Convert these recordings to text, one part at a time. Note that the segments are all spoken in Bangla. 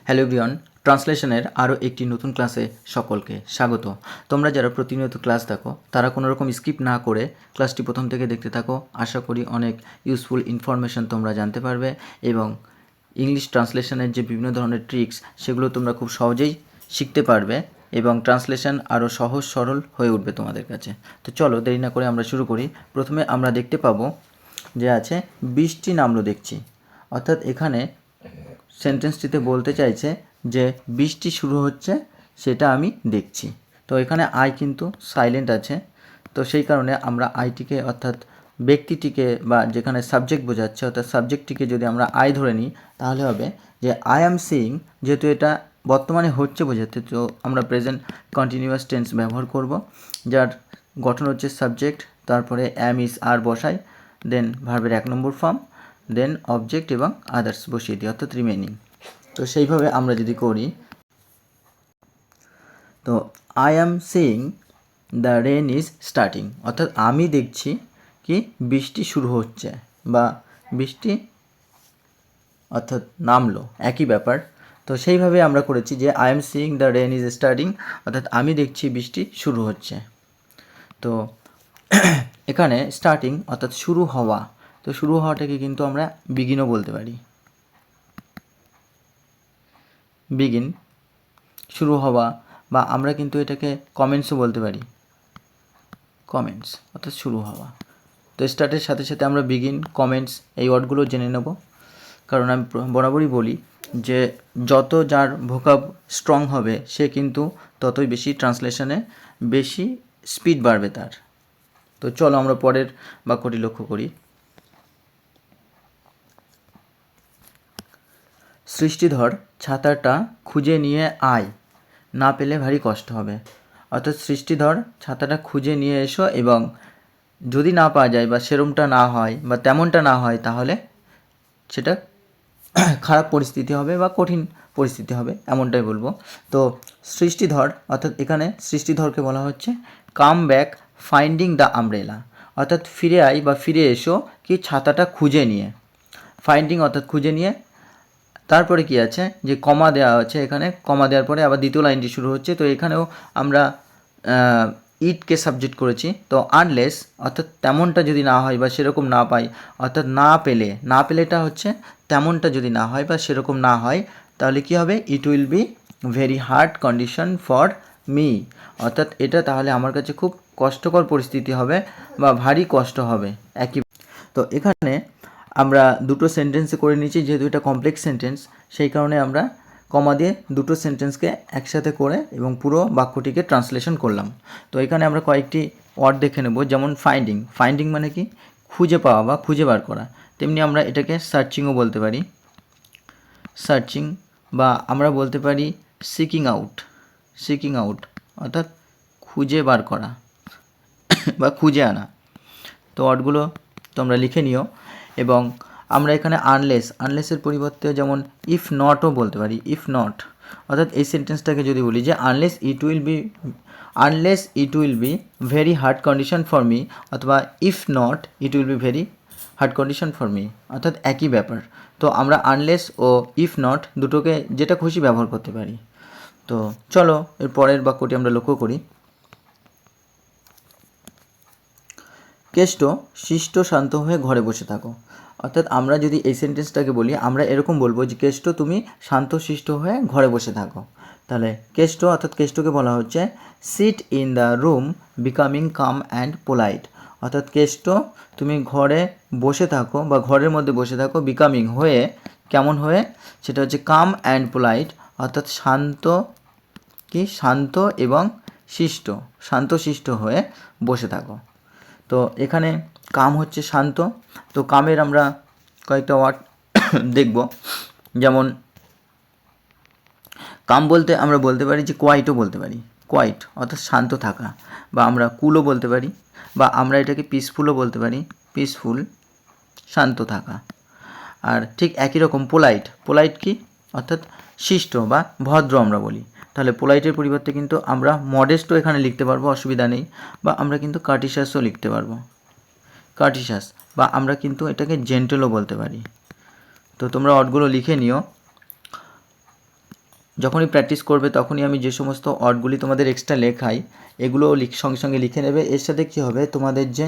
হ্যালো এভরিওয়ান, ট্রান্সলেশনের আরও একটি নতুন ক্লাসে সকলকে স্বাগত। তোমরা যারা প্রতিনিয়ত ক্লাস দেখো তারা কোনো রকম স্কিপ না করে ক্লাসটি প্রথম থেকে দেখতে থাকো। আশা করি অনেক ইউজফুল ইনফরমেশন তোমরা জানতে পারবে এবং ইংলিশ ট্রান্সলেশনের যে বিভিন্ন ধরনের ট্রিক্স সেগুলো তোমরা খুব সহজেই শিখতে পারবে এবং ট্রান্সলেশন আরও সহজ সরল হয়ে উঠবে তোমাদের কাছে। তো চলো দেরি না করে আমরা শুরু করি। প্রথমে আমরা দেখতে পাবো যে আছে বৃষ্টি নামলো দেখছি, অর্থাৎ এখানে সেন্টেন্সটিতে বলতে চাইছে যে বৃষ্টি শুরু হচ্ছে সেটা আমি দেখছি। তো এখানে আই কিন্তু সাইলেন্ট আছে, তো সেই কারণে আমরা আইটিকে অর্থাৎ ব্যক্তিটিকে বা যেখানে সাবজেক্ট বোঝাচ্ছে অর্থাৎ সাবজেক্টটিকে যদি আমরা আই ধরে নিই তাহলে হবে যে আই অ্যাম সিইং, যেহেতু এটা বর্তমানে হচ্ছে বোঝাতে, তো আমরা প্রেজেন্ট কন্টিনিউয়াস টেন্স ব্যবহার করব, যার গঠন হচ্ছে সাবজেক্ট, তারপরে অ্যাম ইজ আর বসাই, দেন ভার্বের 1 নম্বর ফর্ম, দেন অবজেক্ট এবং আদার্স বসিয়ে দিই অর্থাৎ রিমেনিং। তো সেইভাবে আমরা যদি করি, তো I am seeing the rain is starting, অর্থাৎ আমি দেখছি কি বৃষ্টি শুরু হচ্ছে বা বৃষ্টি অর্থাৎ নামলো, একই ব্যাপার। তো সেইভাবে আমরা করেছি যে I am seeing the rain is starting, অর্থাৎ আমি দেখছি বৃষ্টি শুরু হচ্ছে। তো এখানে স্টার্টিং অর্থাৎ শুরু হওয়া, তো শুরু হওয়াটাকে কিন্তু আমরা বিগিনও বলতে পারি। বিগিন শুরু হওয়া, বা আমরা কিন্তু এটাকে কমেন্টসও বলতে পারি, কমেন্টস অর্থাৎ শুরু হওয়া। তো স্টার্টের সাথে সাথে আমরা বিগিন, কমেন্টস এই ওয়ার্ডগুলো জেনে নেব, কারণ আমি বরাবরই বলি যে যত যার ভোকাব স্ট্রং হবে সে কিন্তু ততই বেশি ট্রান্সলেশনে বেশি স্পিড বাড়বে তার। তো চলো আমরা পরের বাক্যটি লক্ষ্য করি। সৃষ্টিধর ছাতাটা খুঁজে নিয়ে আয়, না পেলে ভারী কষ্ট হবে। অর্থাৎ সৃষ্টিধর ছাতাটা খুঁজে নিয়ে এসো, এবং যদি না পাওয়া যায় বা সেরমটা না হয় বা তেমনটা না হয় তাহলে সেটা খারাপ পরিস্থিতি হবে বা কঠিন পরিস্থিতি হবে, এমনটাই বলবো। তো সৃষ্টিধর অর্থাৎ এখানে সৃষ্টিধরকে বলা হচ্ছে come back finding the umbrella, অর্থাৎ ফিরে আয় বা ফিরে এসো কি ছাতাটা খুঁজে নিয়ে। ফাইন্ডিং অর্থাৎ খুঁজে নিয়ে, তারপরে কি আছে যে কমা দেওয়া আছে, এখানে কমা দেওয়ার পরে আবার দ্বিতীয় লাইনটি শুরু হচ্ছে। তো এখানেও আমরা ইটকে সাবজেক্ট করেছি। তো আনলেস অর্থাৎ তেমনটা যদি না হয় বা সেরকম না পাই, অর্থাৎ না পেলে, না পেলেটা হচ্ছে তেমনটা যদি না হয় বা সেরকম না হয় তাহলে কি হবে, ইট will be very hard condition for me, অর্থাৎ এটা তাহলে আমার কাছে খুব কষ্টকর পরিস্থিতি হবে বা ভারী কষ্ট হবে একই। তো এখানে আমরা দুটো সেন্টেন্সে করে নিয়েছি, যেহেতু এটা কমপ্লেক্স সেন্টেন্স সেই কারণে আমরা কমা দিয়ে দুটো সেন্টেন্সকে একসাথে করে এবং পুরো বাক্যটিকে ট্রান্সলেশন করলাম। তো এখানে আমরা কয়েকটি ওয়ার্ড দেখে নেব, যেমন ফাইন্ডিং। ফাইন্ডিং মানে কি, খুঁজে পাওয়া বা খুঁজে বার করা। তেমনি আমরা এটাকে সার্চিংও বলতে পারি, সার্চিং, বা আমরা বলতে পারি সিকিং আউট। সিকিং আউট অর্থাৎ খুঁজে বার করা বা খুঁজে আনা। তো ওয়ার্ডগুলো তোমরা লিখে নিও। এবং আমরা এখানে আনলেস, আনলেসের পরিবর্তে যেমন ইফ নটও বলতে পারি, ইফ নট, অর্থাৎ এই সেন্টেন্সটাকে যদি বলি যে unless it will be very hard condition for me, অথবা if not it will be very hard condition for me, অর্থাৎ একই ব্যাপার। তো আমরা আনলেস ও ইফ নট দুটোকে যেটা খুশি ব্যবহার করতে পারি। তো চলো এর পরের বাক্যটি আমরা লক্ষ্য করি। কেষ্ট শিষ্ট শান্ত হয়ে ঘরে বসে থাকো, অর্থাৎ আমরা যদি এই সেন্টেন্সটাকে বলি আমরা এরকম বলবো যে কেষ্ট তুমি শান্ত শিষ্ট হয়ে ঘরে বসে থাকো। তাহলে কেষ্ট অর্থাৎ কেষ্টকে বলা হচ্ছে sit in the room becoming calm and polite, অর্থাৎ কেষ্ট তুমি ঘরে বসে থাকো বা ঘরের মধ্যে বসে থাকো, বিকামিং হয়ে, কেমন হয়ে, সেটা হচ্ছে কাম অ্যান্ড পোলাইট, অর্থাৎ শান্ত কি, শান্ত এবং শিষ্ট, শান্ত শিষ্ট হয়ে বসে থাকো। তো এখানে কাম হচ্ছে শান্ত, তো কামের আমরা কয়েকটা ওয়ার্ড দেখব, যেমন কাম বলতে আমরা বলতে পারি যে কোয়াইটও বলতে পারি, কোয়াইট অর্থাৎ শান্ত থাকা, বা আমরা কুলও বলতে পারি, বা আমরা এটাকে পিসফুলও বলতে পারি, পিসফুল শান্ত থাকা। আর ঠিক একই রকম পোলাইট, পোলাইট কি অর্থাৎ শিষ্ট বা ভদ্র আমরা বলি। তাহলে পোলাইটের পরিবর্তে কিন্তু আমরা মডেস্টও এখানে লিখতে পারবো, অসুবিধা নেই, বা আমরা কিন্তু কার্টিসাসও লিখতে পারবো, কার্টিসাস, বা আমরা কিন্তু এটাকে জেন্টেলও বলতে পারি। তো তোমরা ওয়ার্ডগুলো লিখে নিও। যখনই প্র্যাকটিস করবে তখনই আমি যে সমস্ত ওয়ার্ডগুলি তোমাদের এক্সট্রা লেখাই এগুলো সঙ্গে সঙ্গে লিখে নেবে। এর সাথে কী হবে, তোমাদের যে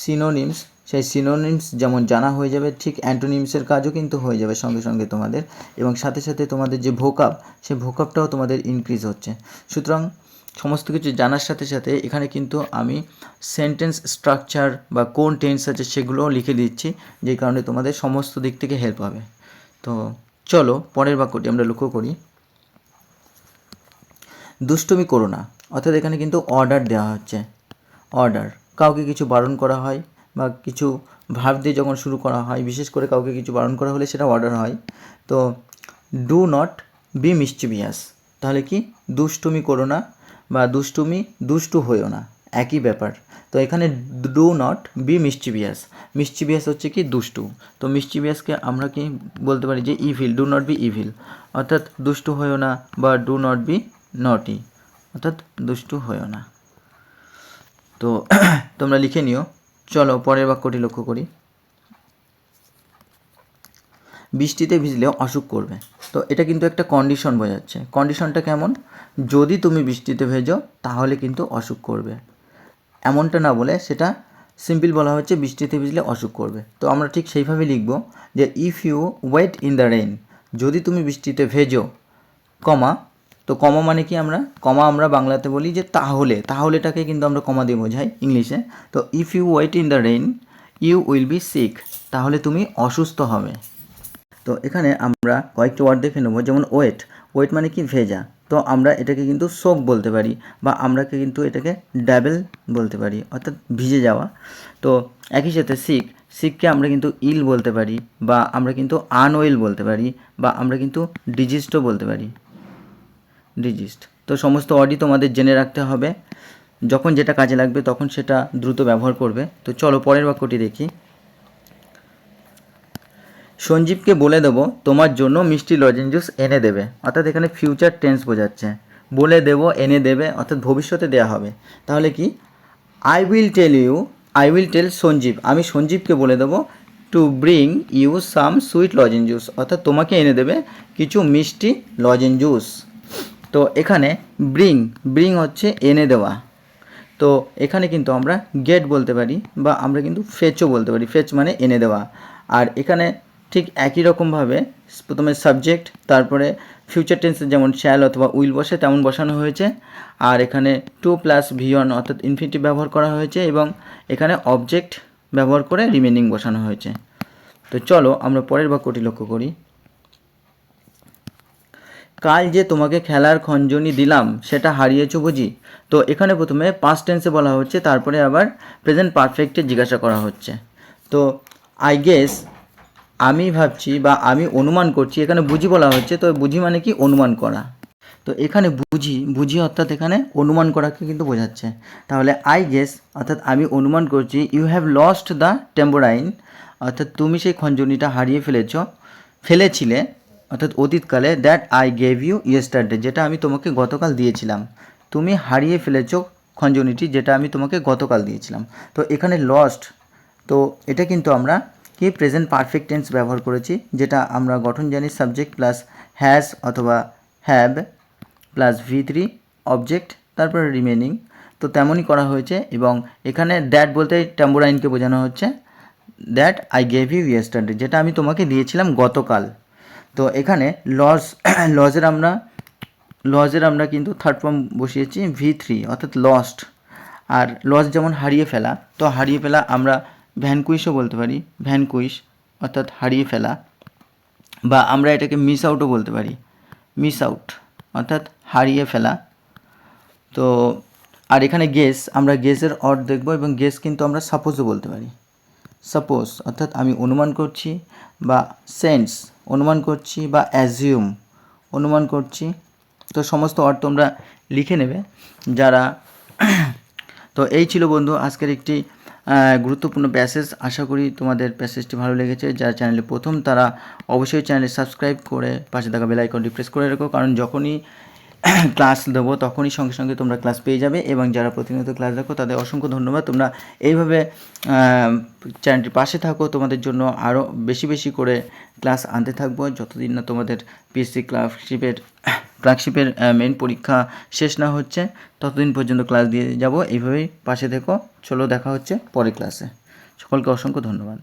সিনোনিমস, সেই সিনোনিমস যেমন জানা হয়ে যাবে, ঠিক অ্যান্টোনিমসের কাজও কিন্তু হয়ে যাবে সঙ্গে সঙ্গে তোমাদের, এবং সাথে সাথে তোমাদের যে ভোকাব, সেই ভোকাবটাও তোমাদের ইনক্রিজ হচ্ছে। সুতরাং সমস্ত কিছু জানার সাথে সাথে এখানে কিন্তু আমি সেন্টেন্স স্ট্রাকচার বা কোন টেন্স আছে সেগুলোও লিখে দিচ্ছি, যেই কারণে তোমাদের সমস্ত দিক থেকে হেল্প হবে। তো চলো পরের বাক্যটি আমরা লক্ষ্য করি। দুষ্টুমি করো না, অর্থাৎ এখানে কিন্তু অর্ডার দেওয়া হচ্ছে। অর্ডার, কাউকে কিছু বারণ করা হয় বা কিছু ভাব দিয়ে যখন শুরু করা হয়, বিশেষ করে কাউকে কিছু বারণ করা হলে সেটা অর্ডার হয়। তো ডু নট বি মিসচিভিয়াস, তাহলে কি দুষ্টুমি করো না বা দুষ্টু হয়েও না, একই ব্যাপার। তো এখানে do not be mischievous, mischievous হচ্ছে কি দুষ্টু, তো মিসচিভিয়াসকে আমরা কি বলতে পারি যে evil, do not be evil, অর্থাৎ দুষ্টু হয়েও না, বা ডু নট বি নটি, অর্থাৎ দুষ্টু হয়েও না। তো তোমরা লিখে নিও। চলো পরের বাক্যটি লক্ষ্য করি। বৃষ্টিতে ভিজলে অসুখ করবে, তো এটা কিন্তু একটা কন্ডিশন বোঝাচ্ছে। কন্ডিশনটা কেমন, যদি তুমি বৃষ্টিতে ভেজো তাহলে কিন্তু অসুখ করবে, এমনটা না বলে সেটা সিম্পল বলা হচ্ছে বৃষ্টিতে ভিজলে অসুখ করবে। তো আমরা ঠিক সেইভাবে লিখব যে if you wait in the rain, যদি তুমি বৃষ্টিতে ভেজো, কমা, তো কমা মানে কি, আমরা বাংলাতে বলি যে তাহলেটাকে কিন্তু আমরা কমা দিয়ে বোঝাই ইংলিশে। তো if you wait in the rain you will be sick, তাহলে তুমি অসুস্থ হবে। তো এখানে আমরা কয়েকটি ওয়ার্ড দেখে নেবো, যেমন ওয়েট, ওয়েট মানে কি ভেজা, তো আমরা এটাকে কিন্তু সোক বলতে পারি, বা আমরা কিন্তু এটাকে ডাবেল বলতে পারি, অর্থাৎ ভিজে যাওয়া। তো একই সাথে সিককে আমরা কিন্তু ইল বলতে পারি, বা আমরা কিন্তু আনওয়েল বলতে পারি, বা আমরা কিন্তু ডিজিজডও বলতে পারি, ডিজিজড। তো সমস্ত ওয়ার্ডই তোমাদের জেনে রাখতে হবে, যখন যেটা কাজে লাগবে তখন সেটা দ্রুত ব্যবহার করবে। তো চলো পরের বাক্যটি দেখি। সঞ্জীবকে বলে দেবো তোমার জন্য মিষ্টি লজেন্স জুস এনে দেবে, অর্থাৎ এখানে ফিউচার টেন্স বোঝাচ্ছে। বলে দেবো, এনে দেবে, অর্থাৎ ভবিষ্যতে দেওয়া হবে। তাহলে কি, আই উইল টেল সঞ্জীব, আমি সঞ্জীবকে বলে দেবো to bring you some sweet lozenges juice, অর্থাৎ তোমাকে এনে দেবে কিছু মিষ্টি লজেন্স জুস। তো এখানে ব্রিং হচ্ছে এনে দেওয়া, তো এখানে কিন্তু আমরা গেট বলতে পারি, বা আমরা কিন্তু ফেচও বলতে পারি, ফেচ মানে এনে দেওয়া। আর এখানে ঠিক একই রকমভাবে প্রথমে সাবজেক্ট, তারপরে ফিউচার টেন্সে যেমন শ্যাল অথবা উইল বসে তেমন বসানো হয়েছে, আর এখানে টু প্লাস ভিওন অর্থাৎ ইনফিনিটিভ ব্যবহার করা হয়েছে, এবং এখানে অবজেক্ট ব্যবহার করে রিমেনিং বসানো হয়েছে। তো চলো আমরা পরের বাক্যটি লক্ষ্য করি। কাল যে তোমাকে খেলার খঞ্জনি দিলাম সেটা হারিয়েছো বুঝি, তো এখানে প্রথমে পাস্ট টেন্সে বলা হচ্ছে, তারপরে আবার প্রেজেন্ট পারফেক্টে জিজ্ঞাসা করা হচ্ছে। তো আই গেস, আমি ভাবছি বা আমি অনুমান করছি, এখানে বুঝি বলা হচ্ছে, তো বুঝি মানে কি অনুমান করা। তো এখানে বুঝি অর্থাৎ এখানে অনুমান করাকে কিন্তু বোঝাচ্ছে। তাহলে আই গেস অর্থাৎ আমি অনুমান করছি, you have lost the tambourine, অর্থাৎ তুমি সেই খঞ্জনিটা হারিয়ে ফেলেছিলে, অর্থাৎ অতীতকালে, that I gave you yesterday, যেটা আমি তোমাকে গতকাল দিয়েছিলাম। তুমি হারিয়ে ফেলেছো খঞ্জনিটি, যেটা আমি তোমাকে গতকাল দিয়েছিলাম। তো এখানে লস্ট, তো এটা কিন্তু আমরা কি প্রেজেন্ট পারফেক্ট টেন্স ব্যবহার করেছি, যেটা আমরা গঠন জানি সাবজেক্ট প্লাস হ্যাজ অথবা হ্যাভ প্লাস V3 অবজেক্ট, তারপরে রিমেনিং। তো তেমনই করা হয়েছে, এবং এখানে দ্যাট বলতে টেম্বোরাইনকে বোঝানো হচ্ছে, that I gave you yesterday, যেটা আমি তোমাকে দিয়েছিলাম গতকাল। তো এখানে লজের আমরা কিন্তু থার্ড ফর্ম বসিয়েছি V3 অর্থাৎ লস্ট। আর লস যেমন হারিয়ে ফেলা, তো হারিয়ে ফেলা আমরা ভ্যানকুইশও বলতে পারি, ভ্যানকুইশ অর্থাৎ হারিয়ে ফেলা, বা আমরা এটাকে মিস আউটও বলতে পারি, মিস আউট অর্থাৎ হারিয়ে ফেলা। তো আর এখানে গেস, আমরা গেসের অর্থ দেখব, এবং গেস কিন্তু আমরা সাপোজও বলতে পারি, সাপোজ অর্থাৎ আমি অনুমান করছি, বা সেন্স অনুমান করছি, বা অ্যাজিউম অনুমান করছি। তো সমস্ত অর্থ তোমরা লিখে নেবে যারা। তো এই ছিল বন্ধু আজকের একটি গুরুত্বপূর্ণ প্যাসেজ। আশা করি তোমাদের প্যাসেজটি ভালো লেগেছে। যারা চ্যানেলে প্রথম তারা অবশ্যই চ্যানেলে সাবস্ক্রাইব করে পাশে থাকা বেল আইকনটি প্রেস করে রাখো, কারণ যখনই ক্লাস দেবো তখনই সঙ্গে সঙ্গে তোমরা ক্লাস পেয়ে যাবে। এবং যারা প্রতিনিয়ত ক্লাস দেখো তাদের অসংখ্য ধন্যবাদ। তোমরা এইভাবে চ্যানেলটির পাশে থাকো, তোমাদের জন্য আরও বেশি বেশি করে ক্লাস আনতে থাকবো যতদিন না তোমাদের পিএসসি ক্লার্কশিপের ক্লার্কশিপের মেন পরীক্ষা শেষ না হচ্ছে ততদিন পর্যন্ত ক্লাস দিয়ে যাব। এইভাবেই পাশে থেকো। চলো দেখা হচ্ছে পরের ক্লাসে। সকলকে অসংখ্য ধন্যবাদ।